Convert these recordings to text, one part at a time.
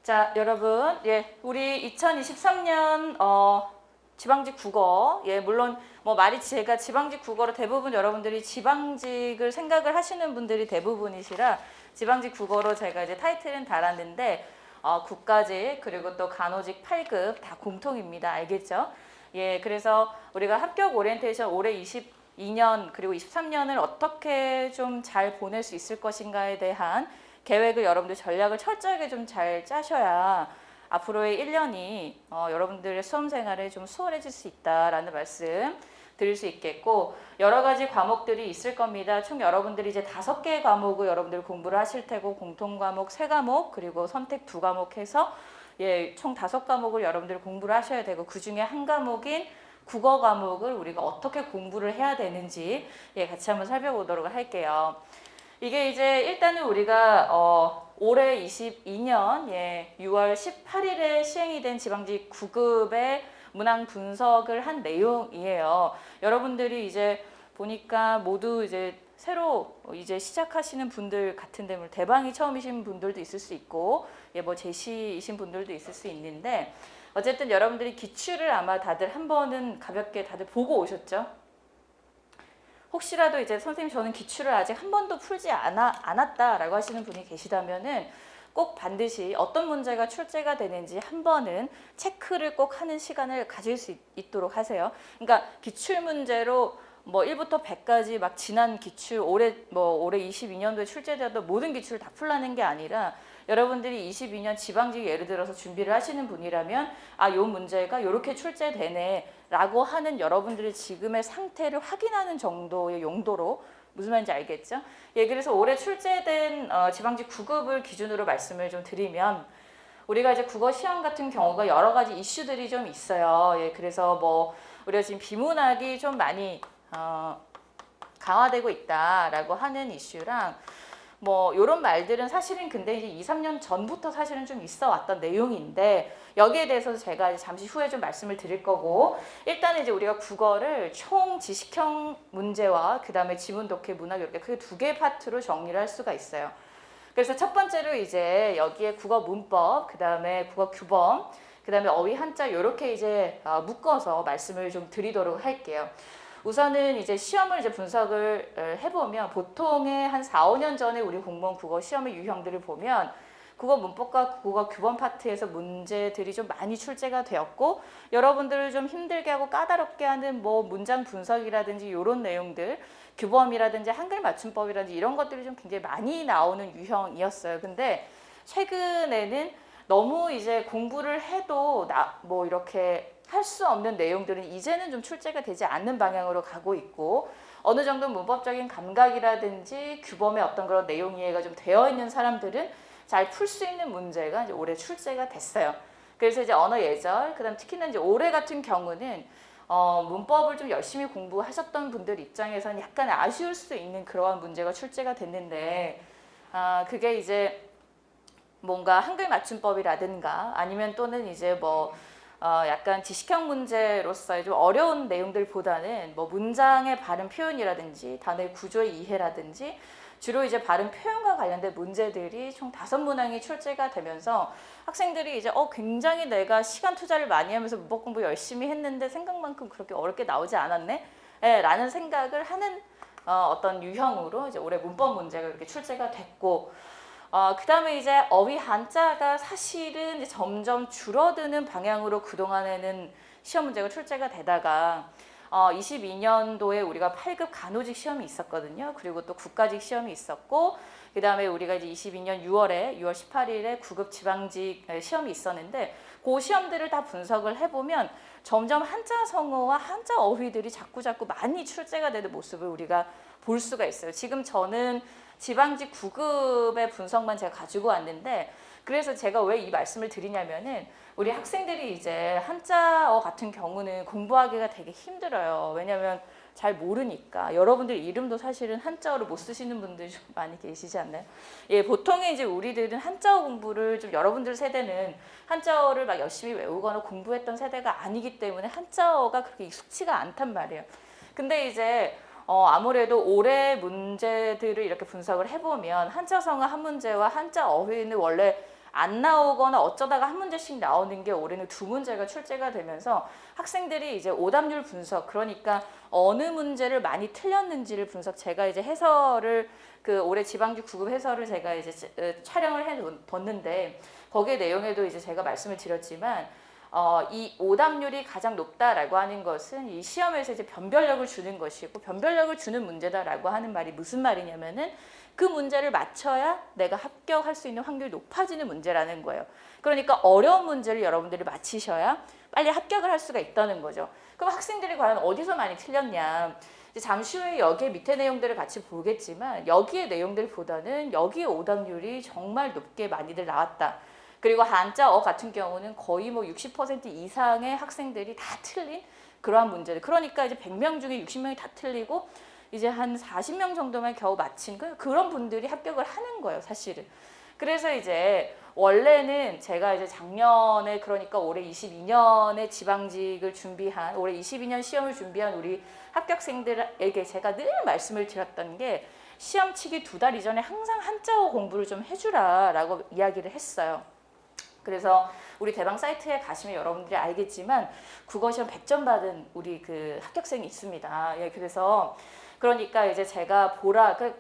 자, 여러분, 우리 2023년 지방직 국어, 물론 뭐 말이 제가 지방직 국어로 대부분 여러분들이 지방직을 생각을 하시는 분들이 대부분이시라 지방직 국어로 제가 이제 타이틀은 달았는데 국가직 그리고 또 간호직 8급 다 공통입니다. 알겠죠? 그래서 우리가 합격 오리엔테이션 올해 22년 그리고 23년을 어떻게 좀 잘 보낼 수 있을 것인가에 대한 계획을 여러분들 전략을 철저하게 좀 잘 짜셔야 앞으로의 1년이 여러분들의 수험 생활에 좀 수월해질 수 있다라는 말씀 드릴 수 있겠고, 여러 가지 과목들이 있을 겁니다. 총 여러분들이 이제 5개의 과목을 여러분들 공부를 하실 테고, 공통 과목 3과목 그리고 선택 2과목 해서 총 5과목을 여러분들 공부를 하셔야 되고, 그 중에 한 과목인 국어 과목을 우리가 어떻게 공부를 해야 되는지 같이 한번 살펴보도록 할게요. 이게 이제 일단은 우리가 올해 22년 6월 18일에 시행이 된 지방직 9급의 문항 분석을 한 내용이에요. 여러분들이 이제 보니까 모두 이제 새로 이제 시작하시는 분들 같은데, 뭐 대방이 처음이신 분들도 있을 수 있고, 뭐 제시이신 분들도 있을 수 있는데, 어쨌든 여러분들이 기출을 아마 다들 한 번은 가볍게 다들 보고 오셨죠? 혹시라도 이제 선생님 저는 기출을 아직 한 번도 풀지 않았다라고 하시는 분이 계시다면은 꼭 반드시 어떤 문제가 출제가 되는지 한 번은 체크를 꼭 하는 시간을 가질 수 있도록 하세요. 그러니까 기출 문제로 뭐 1부터 100까지 막 지난 기출 올해 22년도에 출제되었던 모든 기출을 다 풀라는 게 아니라, 여러분들이 22년 지방직 예를 들어서 준비를 하시는 분이라면 요 문제가 이렇게 출제되네 라고 하는 여러분들의 지금의 상태를 확인하는 정도의 용도로, 무슨 말인지 알겠죠? 그래서 올해 출제된 지방직 9급을 기준으로 말씀을 좀 드리면, 우리가 이제 국어 시험 같은 경우가 여러 가지 이슈들이 좀 있어요. 그래서 뭐 우리가 지금 비문학이 좀 많이 강화되고 있다라고 하는 이슈랑 뭐 이런 말들은 사실은 근데 이제 2, 3년 전부터 사실은 좀 있어 왔던 내용인데, 여기에 대해서 제가 잠시 후에 좀 말씀을 드릴 거고, 일단 이제 우리가 국어를 총 지식형 문제와 그 다음에 지문, 독해, 문학 이렇게 크게 2개 파트로 정리를 할 수가 있어요. 그래서 첫 번째로 이제 여기에 국어 문법, 그 다음에 국어 규범, 그 다음에 어휘 한자 이렇게 이제 묶어서 말씀을 좀 드리도록 할게요. 우선은 이제 시험을 이제 분석을 해보면 보통의 한 4, 5년 전에 우리 공무원 국어 시험의 유형들을 보면 국어 문법과 국어 규범 파트에서 문제들이 좀 많이 출제가 되었고, 여러분들을 좀 힘들게 하고 까다롭게 하는 뭐 문장 분석이라든지 이런 내용들, 규범이라든지 한글 맞춤법이라든지 이런 것들이 좀 굉장히 많이 나오는 유형이었어요. 근데 최근에는 너무 이제 공부를 해도 뭐 이렇게 할 수 없는 내용들은 이제는 좀 출제가 되지 않는 방향으로 가고 있고, 어느 정도 문법적인 감각이라든지 규범의 어떤 그런 내용 이해가 좀 되어 있는 사람들은 잘 풀 수 있는 문제가 이제 올해 출제가 됐어요. 그래서 이제 언어 예절, 그다음 특히나 이제 올해 같은 경우는 문법을 좀 열심히 공부하셨던 분들 입장에서는 약간 아쉬울 수 있는 그러한 문제가 출제가 됐는데, 그게 이제 뭔가 한글 맞춤법이라든가 아니면 또는 이제 뭐 약간 지식형 문제로서의 좀 어려운 내용들보다는 뭐 문장의 발음 표현이라든지 단어의 구조의 이해라든지 주로 이제 발음 표현과 관련된 문제들이 총 5문항이 출제가 되면서 학생들이 이제 굉장히 내가 시간 투자를 많이 하면서 문법 공부 열심히 했는데 생각만큼 그렇게 어렵게 나오지 않았네? 라는 생각을 하는 어떤 유형으로 이제 올해 문법 문제가 이렇게 출제가 됐고, 그 다음에 이제 어휘 한자가 사실은 이제 점점 줄어드는 방향으로 그동안에는 시험 문제가 출제가 되다가 22년도에 우리가 8급 간호직 시험이 있었거든요. 그리고 또 국가직 시험이 있었고, 그 다음에 우리가 이제 22년 6월 18일에 9급 지방직 시험이 있었는데, 그 시험들을 다 분석을 해보면 점점 한자 성어와 한자 어휘들이 자꾸 많이 출제가 되는 모습을 우리가 볼 수가 있어요. 지금 저는 지방직 9급의 분석만 제가 가지고 왔는데, 그래서 제가 왜 이 말씀을 드리냐면은 우리 학생들이 이제 한자어 같은 경우는 공부하기가 되게 힘들어요. 왜냐면 잘 모르니까. 여러분들 이름도 사실은 한자어를 못 쓰시는 분들이 좀 많이 계시지 않나요? 보통의 이제 우리들은 한자어 공부를 좀, 여러분들 세대는 한자어를 막 열심히 외우거나 공부했던 세대가 아니기 때문에 한자어가 그렇게 익숙치가 않단 말이에요. 근데 이제 아무래도 올해 문제들을 이렇게 분석을 해보면 한자 성어 한 문제와 한자 어휘는 원래 안 나오거나 어쩌다가 한 문제씩 나오는 게 올해는 2문제가 출제가 되면서 학생들이 이제 오답률 분석, 그러니까 어느 문제를 많이 틀렸는지를 분석, 제가 이제 해설을 그 올해 지방직 9급 해설을 제가 이제 촬영을 해뒀는데 거기에 내용에도 이제 제가 말씀을 드렸지만 이 오답률이 가장 높다라고 하는 것은 이 시험에서 이제 변별력을 주는 것이고, 변별력을 주는 문제다라고 하는 말이 무슨 말이냐면은 그 문제를 맞춰야 내가 합격할 수 있는 확률이 높아지는 문제라는 거예요. 그러니까 어려운 문제를 여러분들이 맞히셔야 빨리 합격을 할 수가 있다는 거죠. 그럼 학생들이 과연 어디서 많이 틀렸냐? 이제 잠시 후에 여기에 밑에 내용들을 같이 보겠지만 여기의 내용들보다는 여기의 오답률이 정말 높게 많이들 나왔다. 그리고 한자어 같은 경우는 거의 뭐 60% 이상의 학생들이 다 틀린 그러한 문제들. 그러니까 이제 100명 중에 60명이 다 틀리고 이제 한 40명 정도만 겨우 맞힌 그런 분들이 합격을 하는 거예요, 사실은. 그래서 이제 원래는 제가 이제 작년에, 그러니까 올해 22년에 지방직을 준비한, 올해 22년 시험을 준비한 우리 합격생들에게 제가 늘 말씀을 드렸던 게 시험 치기 2달 이전에 항상 한자어 공부를 좀 해주라라고 이야기를 했어요. 그래서 우리 대방 사이트에 가시면 여러분들이 알겠지만 국어시험 100점 받은 우리 그 합격생이 있습니다. 예, 그러니까 이제 제가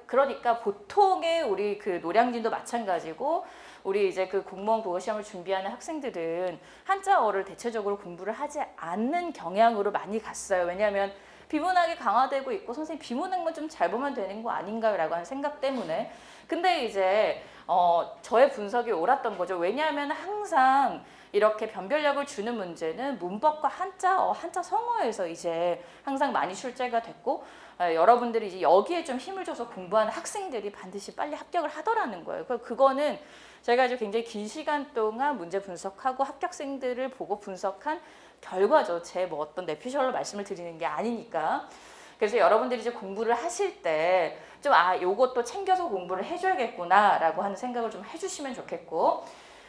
그러니까 보통의 우리 그 노량진도 마찬가지고 우리 이제 그 공무원 국어시험을 준비하는 학생들은 한자어를 대체적으로 공부를 하지 않는 경향으로 많이 갔어요. 왜냐하면 비문학이 강화되고 있고 선생님 비문학만 좀 잘 보면 되는 거 아닌가요? 라고 하는 생각 때문에. 근데 이제 저의 분석이 옳았던 거죠. 왜냐하면 항상 이렇게 변별력을 주는 문제는 문법과 한자어, 한자 성어에서 이제 항상 많이 출제가 됐고 여러분들이 이제 여기에 좀 힘을 줘서 공부하는 학생들이 반드시 빨리 합격을 하더라는 거예요. 그거는 제가 이제 굉장히 긴 시간 동안 문제 분석하고 합격생들을 보고 분석한 결과죠. 제 뭐 어떤 내피셜로 말씀을 드리는 게 아니니까. 그래서 여러분들이 이제 공부를 하실 때 좀 요것도 챙겨서 공부를 해줘야겠구나라고 하는 생각을 좀 해주시면 좋겠고,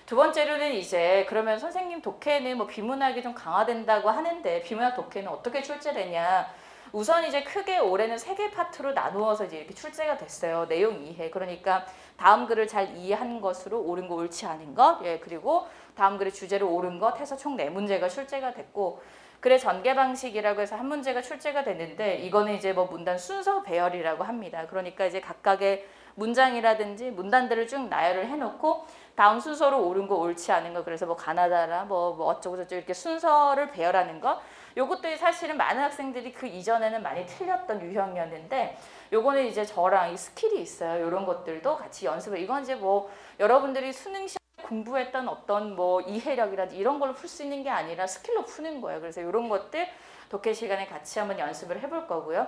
두 번째로는 이제 그러면 선생님 독해는 뭐 비문학이 좀 강화된다고 하는데 비문학 독해는 어떻게 출제되냐? 우선 이제 크게 올해는 3개 파트로 나누어서 이제 이렇게 출제가 됐어요. 내용 이해. 그러니까 다음 글을 잘 이해한 것으로 옳은 거 옳지 않은 것, 예, 그리고 다음 글의 주제로 옳은 것 해서 총 4문제가 출제가 됐고, 글의 전개 방식이라고 해서 한 문제가 출제가 됐는데 이거는 이제 뭐 문단 순서 배열이라고 합니다. 그러니까 이제 각각의 문장이라든지 문단들을 쭉 나열을 해놓고 다음 순서로 옳은 거 옳지 않은 거, 그래서 뭐 가나다라 뭐 어쩌고 저쩌고 이렇게 순서를 배열하는 거, 요것도 사실은 많은 학생들이 그 이전에는 많이 틀렸던 유형이었는데 요거는 이제 저랑 이 스킬이 있어요. 이런 것들도 같이 연습을, 이건 이제 뭐 여러분들이 수능 시험 공부했던 어떤 뭐 이해력이라든지 이런 걸로 풀 수 있는 게 아니라 스킬로 푸는 거예요. 그래서 이런 것들 독해 시간에 같이 한번 연습을 해볼 거고요.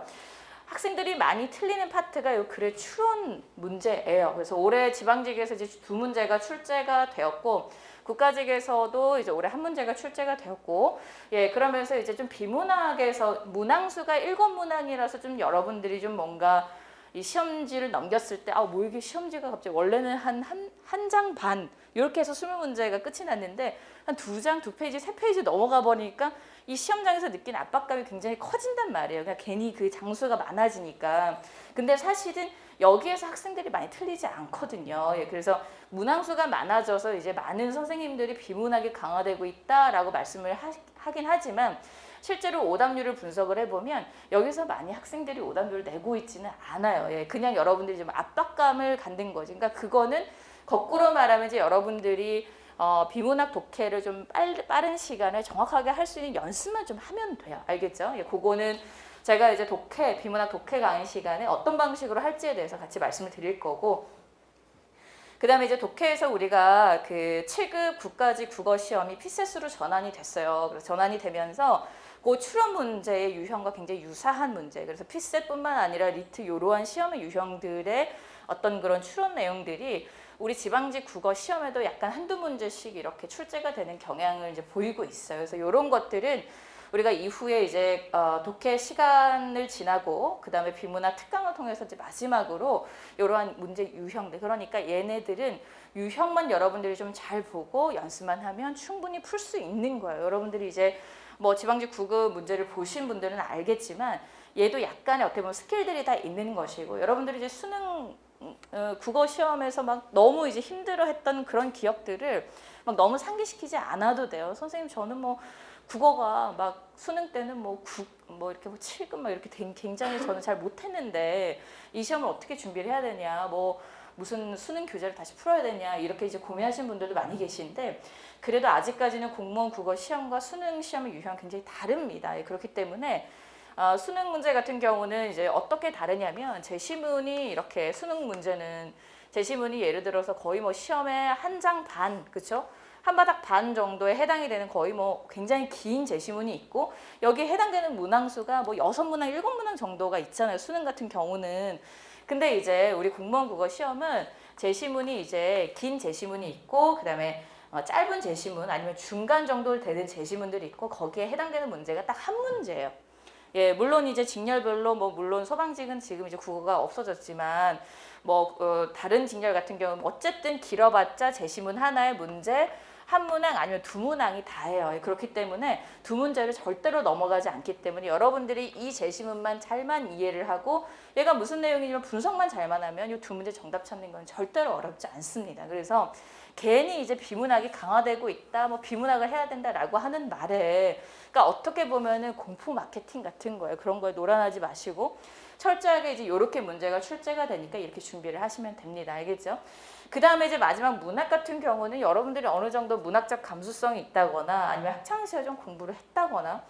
학생들이 많이 틀리는 파트가 이 글의 추론 문제예요. 그래서 올해 지방직에서 이제 2문제가 출제가 되었고 국가직에서도 이제 올해 1문제가 출제가 되었고, 예, 그러면서 이제 좀 비문학에서 문항수가 7문항이라서 좀 여러분들이 좀 뭔가 이 시험지를 넘겼을 때 뭐 이게 시험지가 갑자기 원래는 한 장 반 이렇게 해서 20문제가 끝이 났는데 한 2장, 2페이지, 3페이지 넘어가 버리니까 이 시험장에서 느낀 압박감이 굉장히 커진단 말이에요. 그러니까 괜히 그 장수가 많아지니까. 근데 사실은 여기에서 학생들이 많이 틀리지 않거든요. 예, 그래서 문항수가 많아져서 이제 많은 선생님들이 비문학이 강화되고 있다라고 말씀을 하긴 하지만 실제로 오답률을 분석을 해보면 여기서 많이 학생들이 오답률을 내고 있지는 않아요. 예, 그냥 여러분들이 좀 압박감을 갖는 거지. 그러니까 그거는 거꾸로 말하면 이제 여러분들이 비문학 독해를 좀 빠른 시간에 정확하게 할 수 있는 연습만 좀 하면 돼요. 알겠죠? 예, 그거는 제가 이제 비문학 독해 강의 시간에 어떤 방식으로 할지에 대해서 같이 말씀을 드릴 거고, 그 다음에 이제 독해에서 우리가 그 7급 국가직 국어시험이 피셋으로 전환이 됐어요. 그래서 전환이 되면서 그 추론 문제의 유형과 굉장히 유사한 문제, 그래서 피셋뿐만 아니라 리트 이러한 시험의 유형들의 어떤 그런 추론 내용들이 우리 지방직 국어 시험에도 약간 한두 문제씩 이렇게 출제가 되는 경향을 이제 보이고 있어요. 그래서 이런 것들은 우리가 이후에 이제 독해 시간을 지나고 그 다음에 비문학 특강을 통해서 이제 마지막으로 이러한 문제 유형들, 그러니까 얘네들은 유형만 여러분들이 좀 잘 보고 연습만 하면 충분히 풀 수 있는 거예요. 여러분들이 이제 뭐 지방직 9급 문제를 보신 분들은 알겠지만 얘도 약간의 어떻게 보면 스킬들이 다 있는 것이고, 여러분들이 이제 수능 국어 시험에서 막 너무 이제 힘들어했던 그런 기억들을 막 너무 상기시키지 않아도 돼요. 선생님 저는 뭐 국어가 막 수능 때는 뭐 이렇게 뭐 7급 막 이렇게 굉장히 저는 잘 못했는데 이 시험을 어떻게 준비를 해야 되냐, 뭐 무슨 수능 교재를 다시 풀어야 되냐 이렇게 이제 고민하시는 분들도 많이 계신데 그래도 아직까지는 공무원 국어 시험과 수능 시험의 유형이 굉장히 다릅니다. 그렇기 때문에 수능 문제 같은 경우는 이제 어떻게 다르냐면 제시문이 이렇게 수능 문제는 제시문이 예를 들어서 거의 뭐 시험에 한 장 반, 그렇죠? 한 바닥 반 정도에 해당이 되는 거의 뭐 굉장히 긴 제시문이 있고 여기에 해당되는 문항수가 뭐 6문항, 7문항 정도가 있잖아요. 수능 같은 경우는. 근데 이제 우리 공무원 국어 시험은 제시문이 이제 긴 제시문이 있고 그다음에 짧은 제시문 아니면 중간 정도 되는 제시문들이 있고 거기에 해당되는 문제가 딱 한 문제예요. 예, 물론 이제 직렬별로 뭐 물론 소방직은 지금 이제 국어가 없어졌지만 다른 직렬 같은 경우는 어쨌든 길어봤자 제시문 하나의 문제 한 문항 아니면 두 문항이 다예요. 그렇기 때문에 두 문제를 절대로 넘어가지 않기 때문에 여러분들이 이 제시문만 잘만 이해를 하고 얘가 무슨 내용이냐면 분석만 잘만 하면 이 두 문제 정답 찾는 건 절대로 어렵지 않습니다. 그래서 괜히 이제 비문학이 강화되고 있다, 뭐 비문학을 해야 된다라고 하는 말에, 그러니까 어떻게 보면은 공포 마케팅 같은 거예요. 그런 거에 놀아나지 마시고 철저하게 이제 이렇게 문제가 출제가 되니까 이렇게 준비를 하시면 됩니다. 알겠죠? 그 다음에 이제 마지막 문학 같은 경우는 여러분들이 어느 정도 문학적 감수성이 있다거나 아니면 학창시절 좀 공부를 했다거나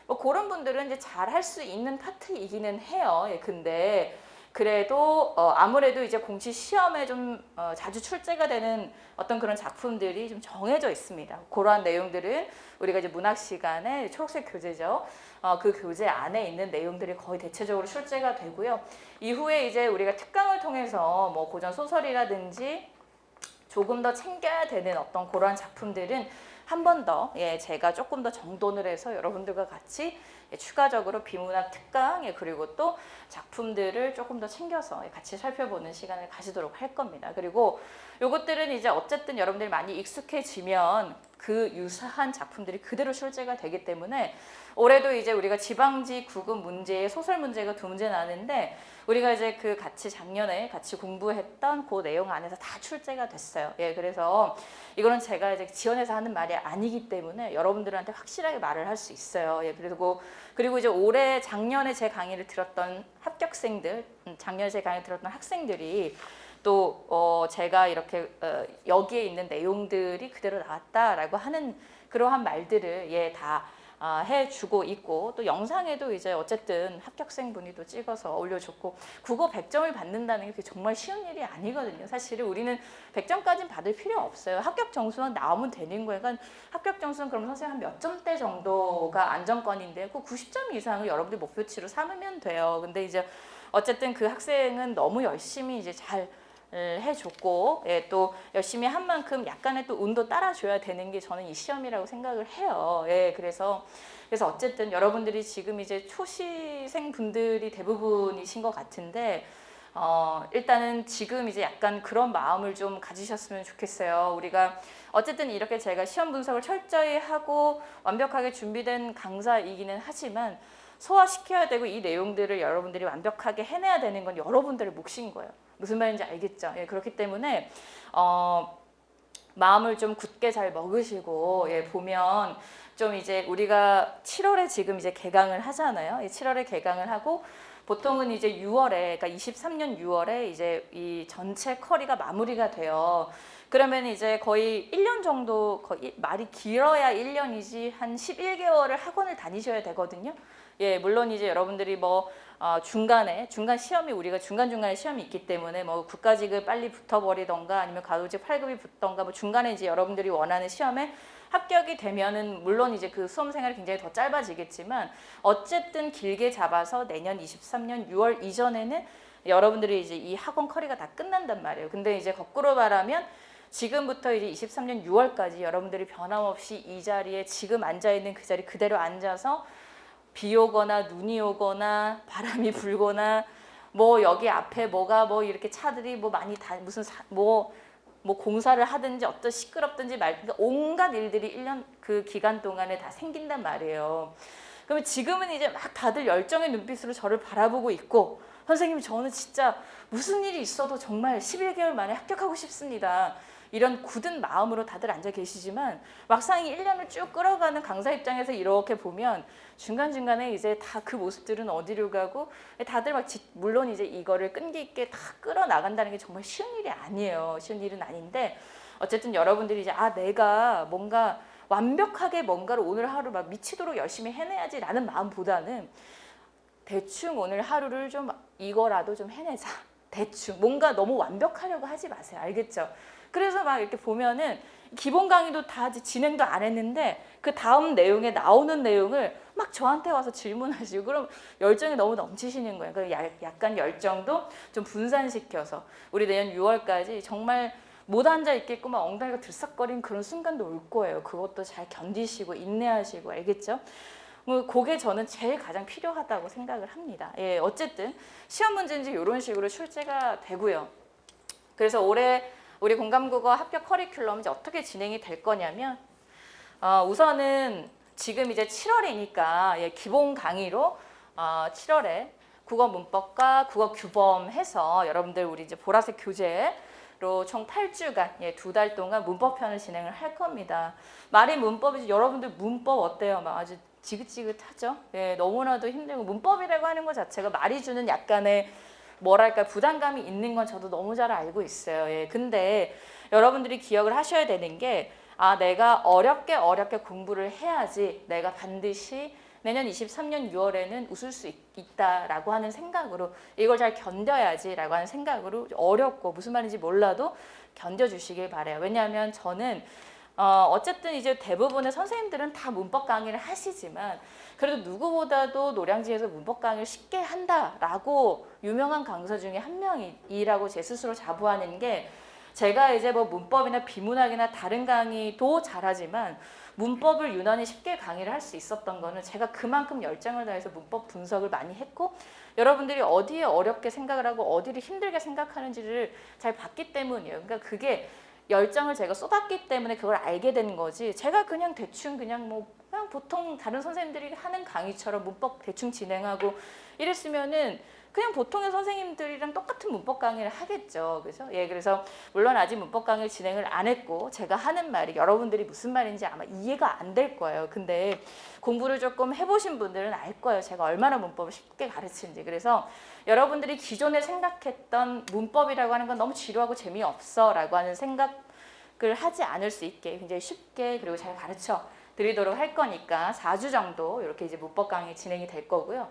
뭐 그런 분들은 이제 잘 할 수 있는 파트이기는 해요. 예, 근데 그래도 아무래도 이제 공시 시험에 좀 자주 출제가 되는 어떤 그런 작품들이 좀 정해져 있습니다. 그러한 내용들은 우리가 이제 문학 시간에 초록색 교재죠. 그 교재 안에 있는 내용들이 거의 대체적으로 출제가 되고요. 이후에 이제 우리가 특강을 통해서 뭐 고전 소설이라든지 조금 더 챙겨야 되는 어떤 그러한 작품들은 한 번 더 제가 조금 더 정돈을 해서 여러분들과 같이 추가적으로 비문학 특강 그리고 또 작품들을 조금 더 챙겨서 같이 살펴보는 시간을 가지도록 할 겁니다. 그리고 요것들은 이제 어쨌든 여러분들이 많이 익숙해지면 그 유사한 작품들이 그대로 출제가 되기 때문에 올해도 이제 우리가 지방지 9급 문제에 소설 문제가 2문제 나는데 우리가 이제 그 같이 작년에 같이 공부했던 그 내용 안에서 다 출제가 됐어요. 예, 그래서 이거는 제가 이제 지원해서 하는 말이 아니기 때문에 여러분들한테 확실하게 말을 할 수 있어요. 예, 그리고 이제 올해 작년에 제 강의를 들었던 합격생들, 작년에 제 강의를 들었던 학생들이 또 제가 이렇게 여기에 있는 내용들이 그대로 나왔다라고 하는 그러한 말들을 다 해주고 있고 또 영상에도 이제 어쨌든 합격생분이 또 찍어서 올려줬고 국어 100점을 받는다는 게 정말 쉬운 일이 아니거든요. 사실은 우리는 100점까지는 받을 필요 없어요. 합격 점수만 나오면 되는 거예요. 그러니까 합격 점수는 그럼 선생님 한 몇 점대 정도가 안정권인데 그 90점 이상을 여러분들이 목표치로 삼으면 돼요. 근데 이제 어쨌든 그 학생은 너무 열심히 이제 잘 해줬고 또 열심히 한 만큼 약간의 또 운도 따라줘야 되는 게 저는 이 시험이라고 생각을 해요. 그래서 어쨌든 여러분들이 지금 이제 초시생 분들이 대부분이신 것 같은데 일단은 지금 이제 약간 그런 마음을 좀 가지셨으면 좋겠어요. 우리가 어쨌든 이렇게 제가 시험 분석을 철저히 하고 완벽하게 준비된 강사이기는 하지만 소화시켜야 되고 이 내용들을 여러분들이 완벽하게 해내야 되는 건 여러분들의 몫인 거예요. 무슨 말인지 알겠죠? 그렇기 때문에 마음을 좀 굳게 잘 먹으시고 보면 좀 이제 우리가 7월에 지금 이제 개강을 하잖아요. 7월에 개강을 하고 보통은 이제 6월에 그러니까 23년 6월에 이제 이 전체 커리가 마무리가 돼요. 그러면 이제 거의 1년 정도 거의 말이 길어야 1년이지 한 11개월을 학원을 다니셔야 되거든요. 물론 이제 여러분들이 중간 시험이 우리가 중간중간에 시험이 있기 때문에 국가직을 빨리 붙어버리던가 아니면 가로직 8급이 붙던가 중간에 이제 여러분들이 원하는 시험에 합격이 되면은 물론 이제 그 수험 생활이 굉장히 더 짧아지겠지만 어쨌든 길게 잡아서 내년 23년 6월 이전에는 여러분들이 이제 이 학원 커리가 다 끝난단 말이에요. 근데 이제 거꾸로 말하면 지금부터 이제 23년 6월까지 여러분들이 변함없이 이 자리에 지금 앉아있는 그 자리 그대로 앉아서 비 오거나 눈이 오거나 바람이 불거나 여기 앞에 이렇게 차들이 많이 무슨 공사를 하든지 어떤 시끄럽든지 그러니까 온갖 일들이 1년 그 기간 동안에 다 생긴단 말이에요. 그러면 지금은 이제 막 다들 열정의 눈빛으로 저를 바라보고 있고 선생님 저는 진짜 무슨 일이 있어도 정말 11개월 만에 합격하고 싶습니다. 이런 굳은 마음으로 다들 앉아 계시지만 막상 1년을 쭉 끌어가는 강사 입장에서 이렇게 보면 중간중간에 이제 다 그 모습들은 어디로 가고 다들 막 물론 이제 이거를 끈기 있게 다 끌어나간다는 게 정말 쉬운 일이 아니에요. 쉬운 일은 아닌데 어쨌든 여러분들이 이제 내가 뭔가 완벽하게 뭔가를 오늘 하루 막 미치도록 열심히 해내야지라는 마음보다는 대충 오늘 하루를 좀 이거라도 좀 해내자. 대충 뭔가 너무 완벽하려고 하지 마세요. 알겠죠? 그래서 막 이렇게 보면은 기본 강의도 다 진행도 안 했는데 그 다음 내용에 나오는 내용을 막 저한테 와서 질문하시고 그럼 열정이 너무 넘치시는 거예요. 그러니까 약간 열정도 좀 분산시켜서 우리 내년 6월까지 정말 못 앉아 있겠고 막 엉덩이가 들썩거리는 그런 순간도 올 거예요. 그것도 잘 견디시고 인내하시고 알겠죠? 그게 저는 제일 가장 필요하다고 생각을 합니다. 예, 어쨌든 시험 문제인지 이런 식으로 출제가 되고요. 그래서 올해 우리 공감국어 합격 커리큘럼 이제 어떻게 진행이 될 거냐면 우선은 지금 이제 7월이니까 예, 기본 강의로 7월에 국어 문법과 국어 규범 해서 여러분들 우리 이제 보라색 교재로 총 8주간 예, 2달 동안 문법편을 진행을 할 겁니다. 말이 문법이지 여러분들 문법 어때요? 막 아주 지긋지긋하죠? 예, 너무나도 힘들고 문법이라고 하는 것 자체가 말이 주는 약간의 뭐랄까 부담감이 있는 건 저도 너무 잘 알고 있어요. 예, 근데 여러분들이 기억을 하셔야 되는 게 내가 어렵게 공부를 해야지 내가 반드시 내년 23년 6월에는 웃을 수 있다라고 하는 생각으로 이걸 잘 견뎌야지라고 하는 생각으로 어렵고 무슨 말인지 몰라도 견뎌주시길 바래요. 왜냐하면 저는 어쨌든 이제 대부분의 선생님들은 다 문법 강의를 하시지만 그래도 누구보다도 노량진에서 문법 강의를 쉽게 한다라고 유명한 강사 중에 한 명이라고 제 스스로 자부하는 게 제가 이제 뭐 문법이나 비문학이나 다른 강의도 잘하지만 문법을 유난히 쉽게 강의를 할 수 있었던 거는 제가 그만큼 열정을 다해서 문법 분석을 많이 했고 여러분들이 어디에 어렵게 생각을 하고 어디를 힘들게 생각하는지를 잘 봤기 때문이에요. 그러니까 그게 열정을 제가 쏟았기 때문에 그걸 알게 된 거지 제가 그냥 대충 그냥 보통 다른 선생님들이 하는 강의처럼 문법 대충 진행하고 이랬으면은 그냥 보통의 선생님들이랑 똑같은 문법 강의를 하겠죠. 그래서 물론 아직 문법 강의를 진행을 안 했고 제가 하는 말이 여러분들이 무슨 말인지 아마 이해가 안 될 거예요. 근데 공부를 조금 해보신 분들은 알 거예요. 제가 얼마나 문법을 쉽게 가르치는지. 그래서 여러분들이 기존에 생각했던 문법이라고 하는 건 너무 지루하고 재미없어 라고 하는 생각을 하지 않을 수 있게 굉장히 쉽게 그리고 잘 가르쳐 드리도록 할 거니까 4주 정도 이렇게 이제 문법 강의 진행이 될 거고요.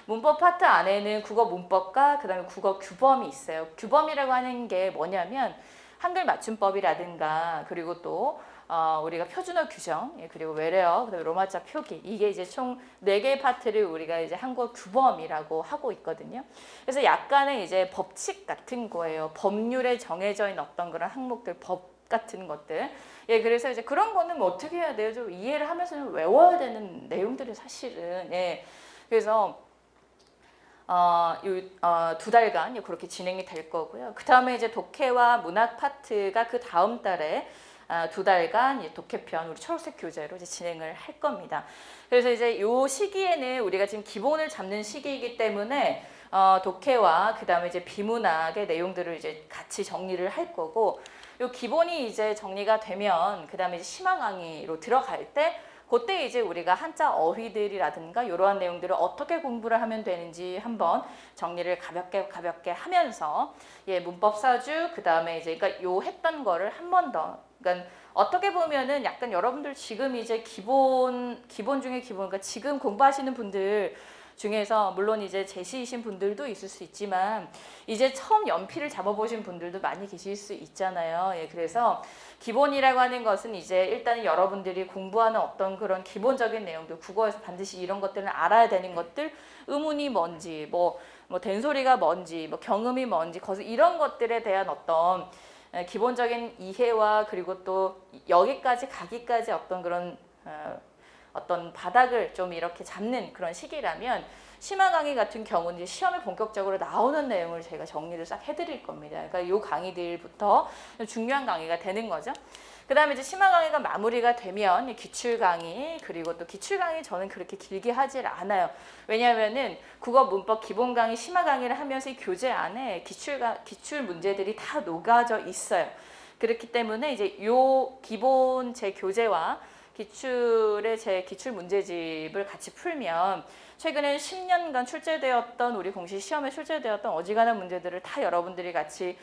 문법 파트 안에는 국어 문법과 그다음에 국어 규범이 있어요. 규범이라고 하는 게 뭐냐면 한글 맞춤법이라든가 그리고 또 우리가 표준어 규정 그리고 외래어 그다음에 로마자 표기 이게 이제 총 4개의 파트를 우리가 이제 한국어 규범이라고 하고 있거든요. 그래서 약간의 이제 법칙 같은 거예요. 법률에 정해져 있는 어떤 그런 항목들 법 같은 것들. 예, 그래서 이제 그런 거는 뭐 어떻게 해야 돼요? 좀 이해를 하면서 좀 외워야 되는 내용들이 사실은. 예. 그래서 2달간 그렇게 진행이 될 거고요. 그 다음에 이제 독해와 문학 파트가 그 다음 달에 2달간 독해편 우리 초록색 교재로 이제 진행을 할 겁니다. 그래서 이제 요 시기에는 우리가 지금 기본을 잡는 시기이기 때문에 독해와 그 다음에 이제 비문학의 내용들을 이제 같이 정리를 할 거고 요 기본이 이제 정리가 되면 그 다음에 이제 심화 강의로 들어갈 때 그때 이제 우리가 한자 어휘들이라든가 이러한 내용들을 어떻게 공부를 하면 되는지 한번 정리를 가볍게 하면서 예, 문법 4주 그다음에 이제 그러니까 요 했던 거를 한 번 더 그러니까 어떻게 보면은 약간 여러분들 지금 이제 기본 중에 기본 그러니까 지금 공부하시는 분들 중에서 물론 이제 제시이신 분들도 있을 수 있지만 이제 처음 연필을 잡아보신 분들도 많이 계실 수 있잖아요. 예, 그래서 기본이라고 하는 것은 이제 일단은 여러분들이 공부하는 어떤 그런 기본적인 내용들 국어에서 반드시 이런 것들을 알아야 되는 것들 의문이 뭔지 뭐 된소리가 뭔지 뭐 경음이 뭔지 이런 것들에 대한 어떤 기본적인 이해와 그리고 또 여기까지 가기까지 어떤 그런 어떤 바닥을 좀 이렇게 잡는 그런 시기라면 심화 강의 같은 경우는 시험에 본격적으로 나오는 내용을 제가 정리를 싹 해드릴 겁니다. 그러니까 이 강의들부터 중요한 강의가 되는 거죠. 그다음에 이제 심화 강의가 마무리가 되면 기출 강의, 그리고 또 기출 강의 저는 그렇게 길게 하질 않아요. 왜냐하면은 국어 문법 기본 강의, 심화 강의를 하면서 이 교재 안에 기출 문제들이 다 녹아져 있어요. 그렇기 때문에 이제 요 기본 제 교재와 기출의 제 기출 문제집을 같이 풀면 최근에 10년간 출제되었던 우리 공시 시험에 출제되었던 어지간한 문제들을 다 여러분들이 같이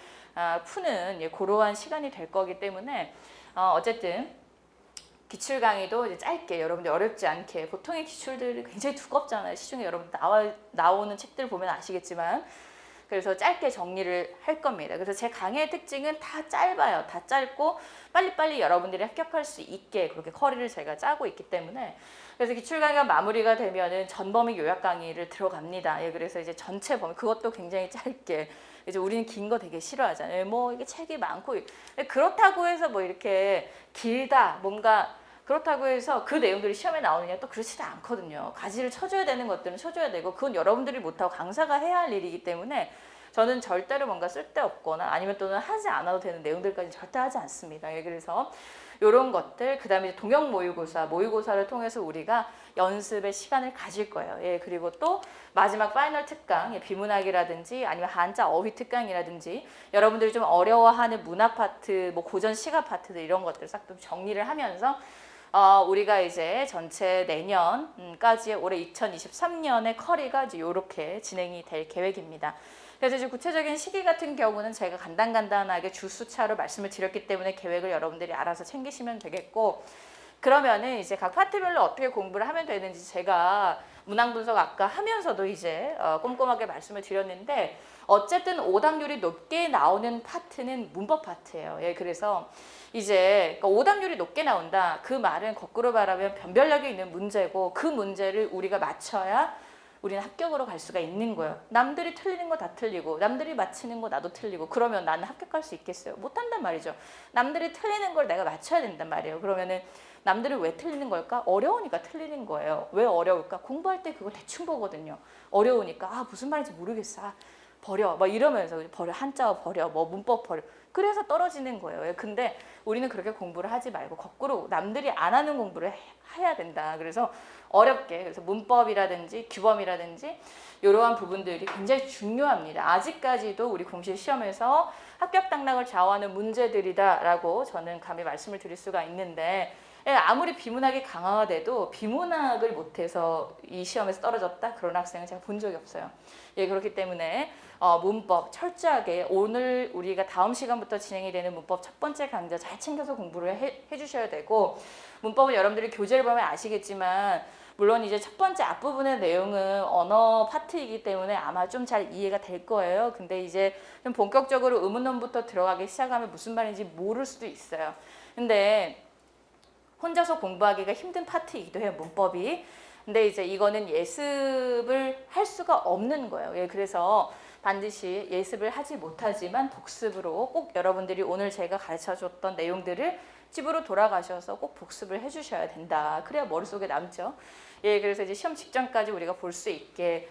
푸는 그러한 시간이 될 거기 때문에 어쨌든 기출 강의도 이제 짧게 여러분들 어렵지 않게, 보통의 기출들이 굉장히 두껍잖아요. 시중에 여러분 나오는 책들 보면 아시겠지만, 그래서 짧게 정리를 할 겁니다. 그래서 제 강의의 특징은 다 짧아요. 다 짧고 빨리빨리 여러분들이 합격할 수 있게 그렇게 커리를 제가 짜고 있기 때문에, 그래서 기출 강의가 마무리가 되면은 전범위 요약 강의를 들어갑니다. 예, 그래서 이제 전체 범위, 그것도 굉장히 짧게, 이제 우리는 긴 거 되게 싫어하잖아요. 뭐 이게 책이 많고, 그렇다고 해서 뭐 이렇게 길다, 뭔가 그렇다고 해서 그 내용들이 시험에 나오느냐, 또 그렇지도 않거든요. 가지를 쳐줘야 되는 것들은 쳐줘야 되고, 그건 여러분들이 못하고 강사가 해야 할 일이기 때문에 저는 절대로 뭔가 쓸데없거나 아니면 또는 하지 않아도 되는 내용들까지 절대 하지 않습니다. 예, 그래서 이런 것들, 그 다음에 동영 모의고사를 통해서 우리가 연습의 시간을 가질 거예요. 예, 그리고 또 마지막 파이널 특강, 비문학이라든지 아니면 한자 어휘 특강이라든지 여러분들이 좀 어려워하는 문학 파트, 뭐 고전 시가 파트들, 이런 것들 싹 좀 정리를 하면서 우리가 이제 전체 내년까지 올해 2023년의 커리가 이제 이렇게 진행이 될 계획입니다. 그래서 이제 구체적인 시기 같은 경우는 제가 간단하게 주수차로 말씀을 드렸기 때문에 계획을 여러분들이 알아서 챙기시면 되겠고, 그러면은 이제 각 파트별로 어떻게 공부를 하면 되는지 제가 문항 분석 아까 하면서도 이제 꼼꼼하게 말씀을 드렸는데, 어쨌든 오답률이 높게 나오는 파트는 문법 파트예요. 예, 그래서 이제 오답률이 높게 나온다. 그 말은 거꾸로 말하면 변별력이 있는 문제고, 그 문제를 우리가 맞춰야 우리는 합격으로 갈 수가 있는 거예요. 남들이 틀리는 거 다 틀리고 남들이 맞히는 거 나도 틀리고 그러면 나는 합격할 수 있겠어요? 못한단 말이죠. 남들이 틀리는 걸 내가 맞춰야 된단 말이에요. 그러면은 남들은 왜 틀리는 걸까? 어려우니까 틀리는 거예요. 왜 어려울까? 공부할 때 그거 대충 보거든요. 어려우니까 무슨 말인지 모르겠어. 버려. 막 이러면서 버려. 한자어 버려. 뭐 문법 버려. 그래서 떨어지는 거예요. 근데 우리는 그렇게 공부를 하지 말고 거꾸로 남들이 안 하는 공부를 해야 된다. 그래서 어렵게, 그래서 문법이라든지 규범이라든지 이러한 부분들이 굉장히 중요합니다. 아직까지도 우리 공시 시험에서 합격 당락을 좌우하는 문제들이다라고 저는 감히 말씀을 드릴 수가 있는데, 아무리 비문학이 강화돼도 비문학을 못해서 이 시험에서 떨어졌다? 그런 학생은 제가 본 적이 없어요. 예, 그렇기 때문에 문법 철저하게, 오늘 우리가 다음 시간부터 진행이 되는 문법 첫 번째 강좌 잘 챙겨서 공부를 해주셔야 되고, 문법은 여러분들이 교재를 보면 아시겠지만 물론 이제 첫 번째 앞부분의 내용은 언어 파트이기 때문에 아마 좀 잘 이해가 될 거예요. 근데 이제 좀 본격적으로 의문문부터 들어가기 시작하면 무슨 말인지 모를 수도 있어요. 근데 혼자서 공부하기가 힘든 파트이기도 해요, 문법이. 근데 이제 이거는 예습을 할 수가 없는 거예요. 예, 그래서 반드시 예습을 하지 못하지만 복습으로 꼭 여러분들이 오늘 제가 가르쳐줬던 내용들을 집으로 돌아가셔서 꼭 복습을 해주셔야 된다. 그래야 머릿속에 남죠. 예, 그래서 이제 시험 직전까지 우리가 볼 수 있게.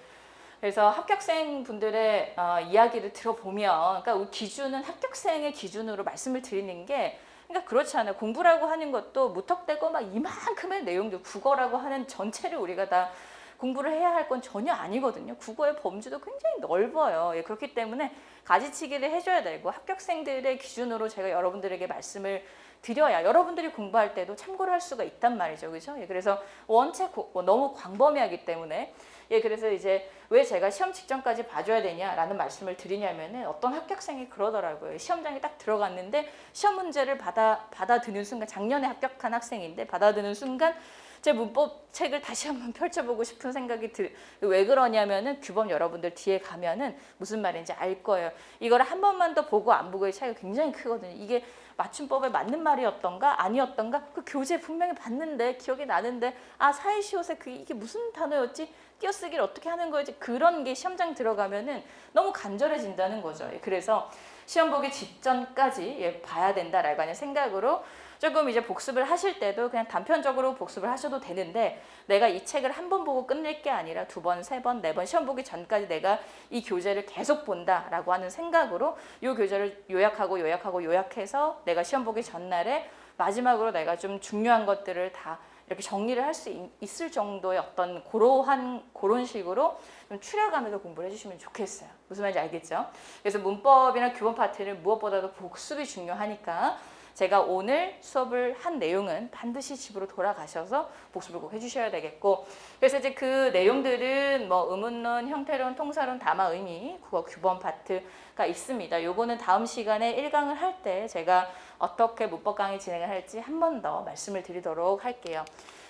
그래서 합격생 분들의 이야기를 들어보면, 그러니까 우리 기준은 합격생의 기준으로 말씀을 드리는 게, 그러니까 그렇지 않아요. 공부라고 하는 것도 무턱대고 막 이만큼의 내용들, 국어라고 하는 전체를 우리가 다 공부를 해야 할 건 전혀 아니거든요. 국어의 범주도 굉장히 넓어요. 예, 그렇기 때문에 가지치기를 해줘야 되고, 합격생들의 기준으로 제가 여러분들에게 말씀을 드려야 여러분들이 공부할 때도 참고를 할 수가 있단 말이죠. 그죠? 예, 그래서 원체 너무 광범위하기 때문에, 예, 그래서 이제 왜 제가 시험 직전까지 봐줘야 되냐라는 말씀을 드리냐면은, 어떤 합격생이 그러더라고요. 시험장에 딱 들어갔는데 시험 문제를 받아드는 순간, 작년에 합격한 학생인데 받아드는 순간 제 문법 책을 다시 한번 펼쳐보고 싶은 생각이 왜 그러냐면은, 규범 여러분들 뒤에 가면은 무슨 말인지 알 거예요. 이거를 한 번만 더 보고 안 보고의 차이가 굉장히 크거든요. 이게 맞춤법에 맞는 말이었던가 아니었던가, 그 교재 분명히 봤는데 기억이 나는데 사이시옷에 이게 무슨 단어였지? 띄어쓰기를 어떻게 하는 거였지? 그런 게 시험장 들어가면은 너무 간절해진다는 거죠. 그래서 시험 보기 직전까지 봐야 된다라고 하는 생각으로 조금 이제 복습을 하실 때도 그냥 단편적으로 복습을 하셔도 되는데, 내가 이 책을 한 번 보고 끝낼 게 아니라 두 번, 세 번, 네 번 시험 보기 전까지 내가 이 교재를 계속 본다라고 하는 생각으로 이 교재를 요약해서 내가 시험 보기 전날에 마지막으로 내가 좀 중요한 것들을 다 이렇게 정리를 할 수 있을 정도의 어떤 그런 식으로 좀 추려가면서 공부를 해주시면 좋겠어요. 무슨 말인지 알겠죠? 그래서 문법이나 규범 파트는 무엇보다도 복습이 중요하니까 제가 오늘 수업을 한 내용은 반드시 집으로 돌아가셔서 복습을 꼭 해주셔야 되겠고, 그래서 이제 그 내용들은 뭐 의문론, 형태론, 통사론, 담화, 의미, 국어 규범 파트가 있습니다. 요거는 다음 시간에 1강을 할 때 제가 어떻게 문법 강의 진행을 할지 한 번 더 말씀을 드리도록 할게요.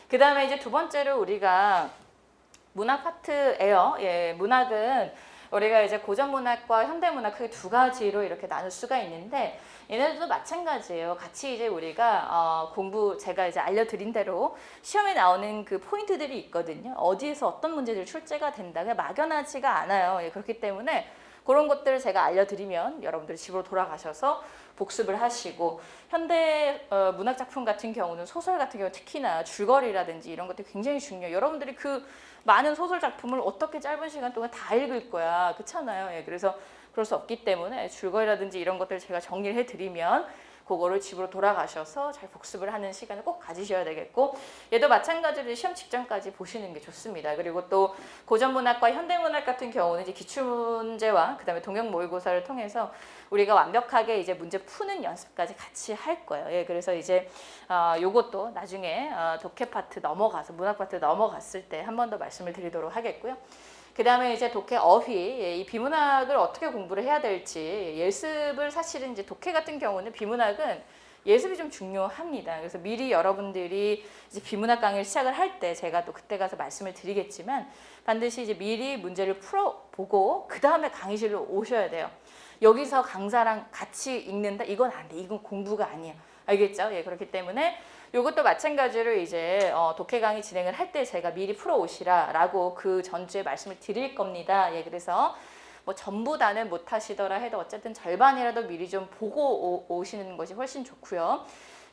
그 다음에 이제 두 번째로 우리가 문학 파트예요. 예, 문학은 우리가 이제 고전 문학과 현대 문학 크게 두 가지로 이렇게 나눌 수가 있는데, 얘네들도 마찬가지예요. 같이 이제 우리가 제가 이제 알려드린 대로 시험에 나오는 그 포인트들이 있거든요. 어디에서 어떤 문제들이 출제가 된다. 그냥 막연하지가 않아요. 예, 그렇기 때문에 그런 것들을 제가 알려드리면 여러분들이 집으로 돌아가셔서 복습을 하시고, 현대 문학 작품 같은 경우는 소설 같은 경우 특히나 줄거리라든지 이런 것들이 굉장히 중요해요. 여러분들이 그 많은 소설 작품을 어떻게 짧은 시간 동안 다 읽을 거야. 그렇잖아요. 예, 그래서 그럴 수 없기 때문에 줄거리라든지 이런 것들을 제가 정리를 해드리면 그거를 집으로 돌아가셔서 잘 복습을 하는 시간을 꼭 가지셔야 되겠고, 얘도 마찬가지로 시험 직전까지 보시는 게 좋습니다. 그리고 또 고전 문학과 현대 문학 같은 경우는 이제 기출문제와 그다음에 동영 모의고사를 통해서 우리가 완벽하게 이제 문제 푸는 연습까지 같이 할 거예요. 예, 그래서 이제 요것도 나중에 독해 파트 넘어가서 문학 파트 넘어갔을 때 한 번 더 말씀을 드리도록 하겠고요. 그 다음에 이제 독해 어휘, 이 비문학을 어떻게 공부를 해야 될지, 예습을 사실은 이제 독해 같은 경우는 비문학은 예습이 좀 중요합니다. 그래서 미리 여러분들이 이제 비문학 강의를 시작을 할 때 제가 또 그때 가서 말씀을 드리겠지만 반드시 이제 미리 문제를 풀어보고 그 다음에 강의실로 오셔야 돼요. 여기서 강사랑 같이 읽는다? 이건 안 돼. 이건 공부가 아니야. 알겠죠? 예, 그렇기 때문에 이것도 마찬가지로 이제 독해 강의 진행을 할 때 제가 미리 풀어오시라라고 그 전주에 말씀을 드릴 겁니다. 예, 그래서 뭐 전부 다는 못 하시더라 해도 어쨌든 절반이라도 미리 좀 보고 오시는 것이 훨씬 좋고요.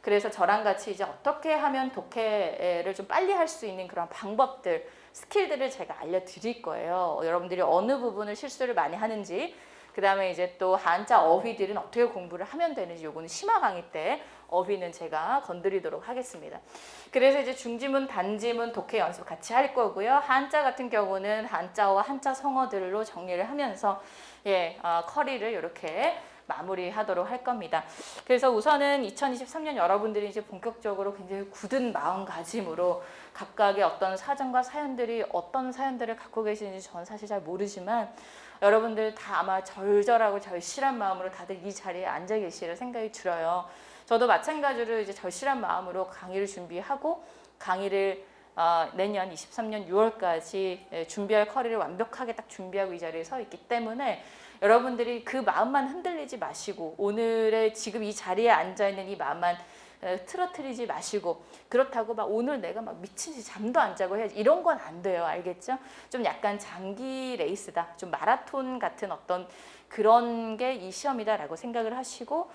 그래서 저랑 같이 이제 어떻게 하면 독해를 좀 빨리 할 수 있는 그런 방법들, 스킬들을 제가 알려드릴 거예요. 여러분들이 어느 부분을 실수를 많이 하는지, 그 다음에 이제 또 한자 어휘들은 어떻게 공부를 하면 되는지, 요거는 심화 강의 때 어휘는 제가 건드리도록 하겠습니다. 그래서 이제 중지문, 단지문, 독해 연습 같이 할 거고요. 한자 같은 경우는 한자와 한자 성어들로 정리를 하면서 커리를 이렇게 마무리하도록 할 겁니다. 그래서 우선은 2023년 여러분들이 이제 본격적으로 굉장히 굳은 마음가짐으로 각각의 어떤 사정과 사연들이 어떤 사연들을 갖고 계시는지 저는 사실 잘 모르지만 여러분들 다 아마 절절하고 절실한 마음으로 다들 이 자리에 앉아 계시리라 생각이 들어요. 저도 마찬가지로 이제 절실한 마음으로 강의를 준비하고 강의를 내년 23년 6월까지 준비할 커리를 완벽하게 딱 준비하고 이 자리에 서 있기 때문에 여러분들이 그 마음만 흔들리지 마시고 오늘의 지금 이 자리에 앉아있는 이 마음만 틀어뜨리지 마시고, 그렇다고 막 오늘 내가 막 미친 듯이 잠도 안 자고 해야지 이런 건 안 돼요. 알겠죠? 좀 약간 장기 레이스다, 좀 마라톤 같은 어떤 그런 게 이 시험이다라고 생각을 하시고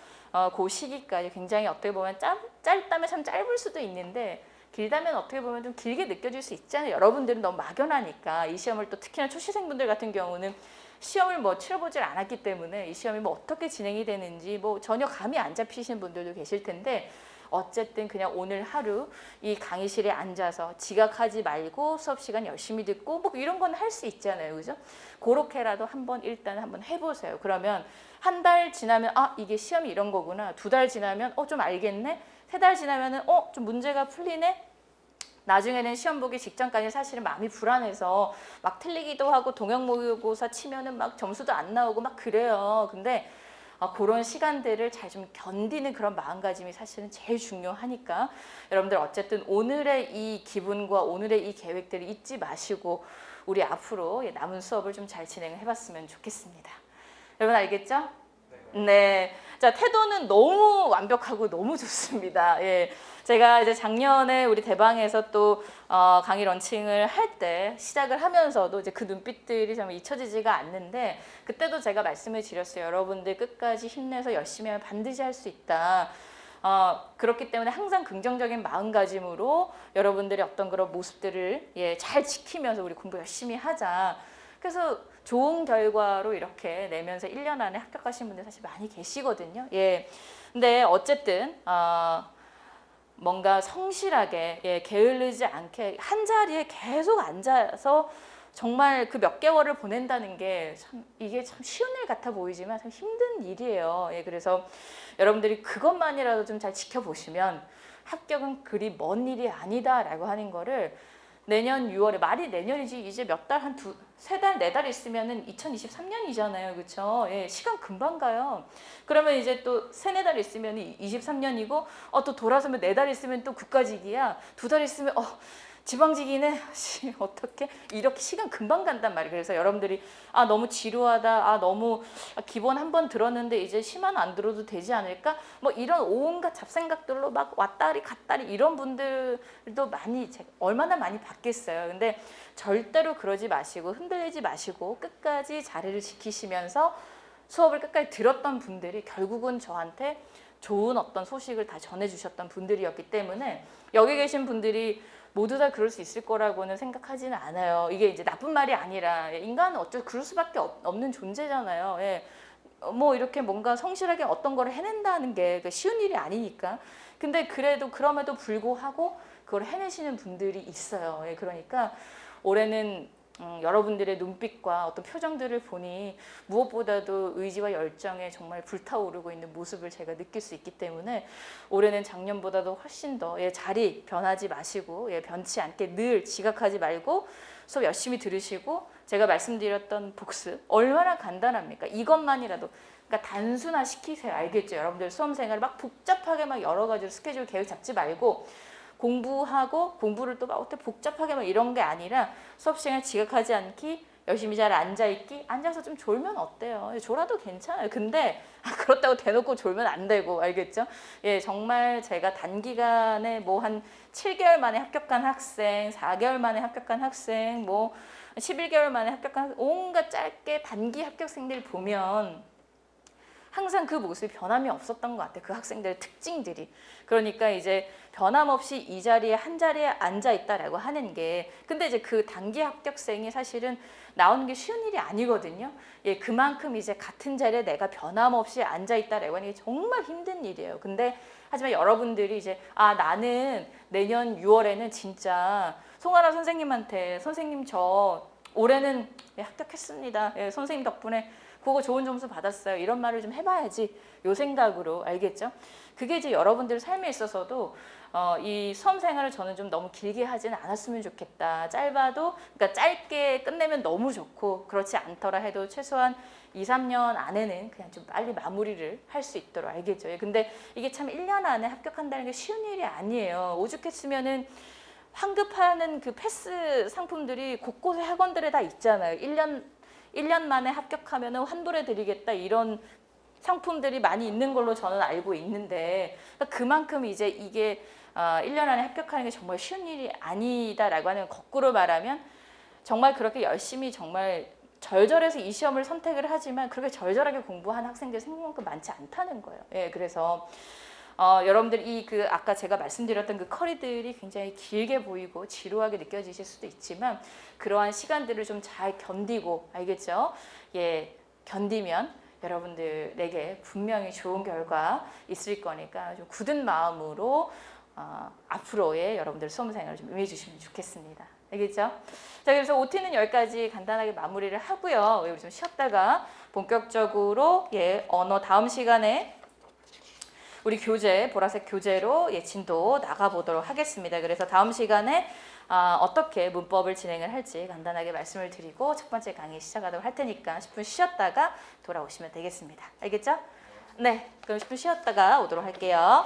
그 시기까지 굉장히 어떻게 보면 짧다면 참 짧을 수도 있는데 길다면 어떻게 보면 좀 길게 느껴질 수 있잖아요. 여러분들은 너무 막연하니까 이 시험을 또 특히나 초시생분들 같은 경우는 시험을 뭐 치러보질 않았기 때문에 이 시험이 뭐 어떻게 진행이 되는지 뭐 전혀 감이 안 잡히시는 분들도 계실 텐데, 어쨌든 그냥 오늘 하루 이 강의실에 앉아서 지각하지 말고 수업 시간 열심히 듣고 뭐 이런 건 할 수 있잖아요. 그죠? 그렇게라도 일단 한번 해보세요. 그러면 한 달 지나면 이게 시험이 이런 거구나. 2달 지나면 좀 알겠네. 3달 지나면은 좀 문제가 풀리네. 나중에는 시험 보기 직전까지 사실은 마음이 불안해서 막 틀리기도 하고 동영 모의고사 치면은 막 점수도 안 나오고 막 그래요. 근데 그런 시간들을 잘 좀 견디는 그런 마음가짐이 사실은 제일 중요하니까 여러분들 어쨌든 오늘의 이 기분과 오늘의 이 계획들을 잊지 마시고 우리 앞으로 남은 수업을 좀 잘 진행을 해봤으면 좋겠습니다. 여러분 알겠죠? 네. 자, 태도는 너무 완벽하고 너무 좋습니다. 예. 제가 이제 작년에 우리 대방에서 또 강의 런칭을 할 때 시작을 하면서도 이제 그 눈빛들이 참 잊혀지지가 않는데, 그때도 제가 말씀을 드렸어요. 여러분들 끝까지 힘내서 열심히 하면 반드시 할 수 있다. 그렇기 때문에 항상 긍정적인 마음가짐으로 여러분들의 어떤 그런 모습들을 잘 지키면서 우리 공부 열심히 하자. 그래서 좋은 결과로 이렇게 내면서 1년 안에 합격하신 분들 사실 많이 계시거든요. 예. 근데 어쨌든 뭔가 성실하게 게을르지 않게 한 자리에 계속 앉아서 정말 그 몇 개월을 보낸다는 게 참 이게 참 쉬운 일 같아 보이지만 참 힘든 일이에요. 그래서 여러분들이 그것만이라도 좀 잘 지켜보시면 합격은 그리 먼 일이 아니다라고 하는 거를 내년 6월에 말이 내년이지 이제 몇 달 한 세 달, 네 달 있으면은 2023년이잖아요. 그렇죠? 시간 금방 가요. 그러면 이제 또 세네 달 있으면 23년이고 또 돌아서면 네 달 있으면 또 국가직이야. 두 달 있으면 지방직이네. 어떻게 이렇게 시간 금방 간단 말이에요. 그래서 여러분들이 너무 지루하다. 너무 기본 한 번 들었는데 이제 시만 안 들어도 되지 않을까? 뭐 이런 온갖 잡생각들로 막 왔다리 갔다리 이런 분들도 많이 얼마나 많이 받겠어요. 근데 절대로 그러지 마시고 흔들리지 마시고 끝까지 자리를 지키시면서 수업을 끝까지 들었던 분들이 결국은 저한테 좋은 어떤 소식을 다 전해주셨던 분들이었기 때문에 여기 계신 분들이 모두 다 그럴 수 있을 거라고는 생각하지는 않아요. 이게 이제 나쁜 말이 아니라 인간은 어쩔 그럴 수밖에 없는 존재잖아요. 뭐 이렇게 뭔가 성실하게 어떤 거를 해낸다는 게 쉬운 일이 아니니까. 근데 그래도 그럼에도 불구하고 그걸 해내시는 분들이 있어요. 그러니까 올해는 여러분들의 눈빛과 어떤 표정들을 보니 무엇보다도 의지와 열정에 정말 불타오르고 있는 모습을 제가 느낄 수 있기 때문에 올해는 작년보다도 훨씬 더 자리 변하지 마시고 변치 않게 늘 지각하지 말고 수업 열심히 들으시고 제가 말씀드렸던 복습 얼마나 간단합니까? 이것만이라도 그러니까 단순화시키세요. 알겠죠? 여러분들 수험생활 막 복잡하게 막 여러 가지로 스케줄 계획 잡지 말고 공부하고 공부를 또 막 어떻게 복잡하게 막 이런 게 아니라 수업 시간에 지각하지 않기, 열심히 잘 앉아있기, 앉아서 좀 졸면 어때요? 졸아도 괜찮아요. 근데 그렇다고 대놓고 졸면 안 되고 알겠죠? 정말 제가 단기간에 뭐 한 7개월 만에 합격한 학생, 4개월 만에 합격한 학생, 뭐 11개월 만에 합격한 온갖 짧게 단기 합격생들 보면 항상 그 모습이 변함이 없었던 것 같아요. 그 학생들의 특징들이. 그러니까 이제 변함없이 이 자리에 한 자리에 앉아 있다라고 하는 게 근데 이제 그 단기 합격생이 사실은 나오는 게 쉬운 일이 아니거든요. 그만큼 이제 같은 자리에 내가 변함없이 앉아 있다라고 하는 게 정말 힘든 일이에요. 근데 하지만 여러분들이 이제 나는 내년 6월에는 진짜 송하나 선생님한테 선생님 저 올해는 합격했습니다. 선생님 덕분에 그거 좋은 점수 받았어요. 이런 말을 좀 해봐야지. 요 생각으로 알겠죠? 그게 이제 여러분들 삶에 있어서도 이 수험 생활을 저는 좀 너무 길게 하지는 않았으면 좋겠다. 짧아도 그러니까 짧게 끝내면 너무 좋고 그렇지 않더라 해도 최소한 2, 3년 안에는 그냥 좀 빨리 마무리를 할 수 있도록 알겠죠? 근데 이게 참 1년 안에 합격한다는 게 쉬운 일이 아니에요. 오죽했으면은 환급하는 그 패스 상품들이 곳곳에 학원들에 다 있잖아요. 1년 만에 합격하면 환불해 드리겠다 이런 상품들이 많이 있는 걸로 저는 알고 있는데 그만큼 이제 이게 1년 안에 합격하는 게 정말 쉬운 일이 아니다라고 하는 거꾸로 말하면 정말 그렇게 열심히 정말 절절해서 이 시험을 선택을 하지만 그렇게 절절하게 공부한 학생들이 생각만큼 많지 않다는 거예요. 그래서 여러분들 아까 제가 말씀드렸던 그 커리들이 굉장히 길게 보이고 지루하게 느껴지실 수도 있지만 그러한 시간들을 좀 잘 견디고 알겠죠? 견디면 여러분들에게 분명히 좋은 결과 있을 거니까 좀 굳은 마음으로 앞으로의 여러분들 수험생활을 좀 임해 주시면 좋겠습니다. 알겠죠? 자, 그래서 OT는 여기까지 간단하게 마무리를 하고요. 우리 좀 쉬었다가 본격적으로 언어 다음 시간에 우리 교재, 보라색 교재로 진도 나가보도록 하겠습니다. 그래서 다음 시간에 어떻게 문법을 진행을 할지 간단하게 말씀을 드리고 첫 번째 강의 시작하도록 할 테니까 10분 쉬었다가 돌아오시면 되겠습니다. 알겠죠? 네, 그럼 10분 쉬었다가 오도록 할게요.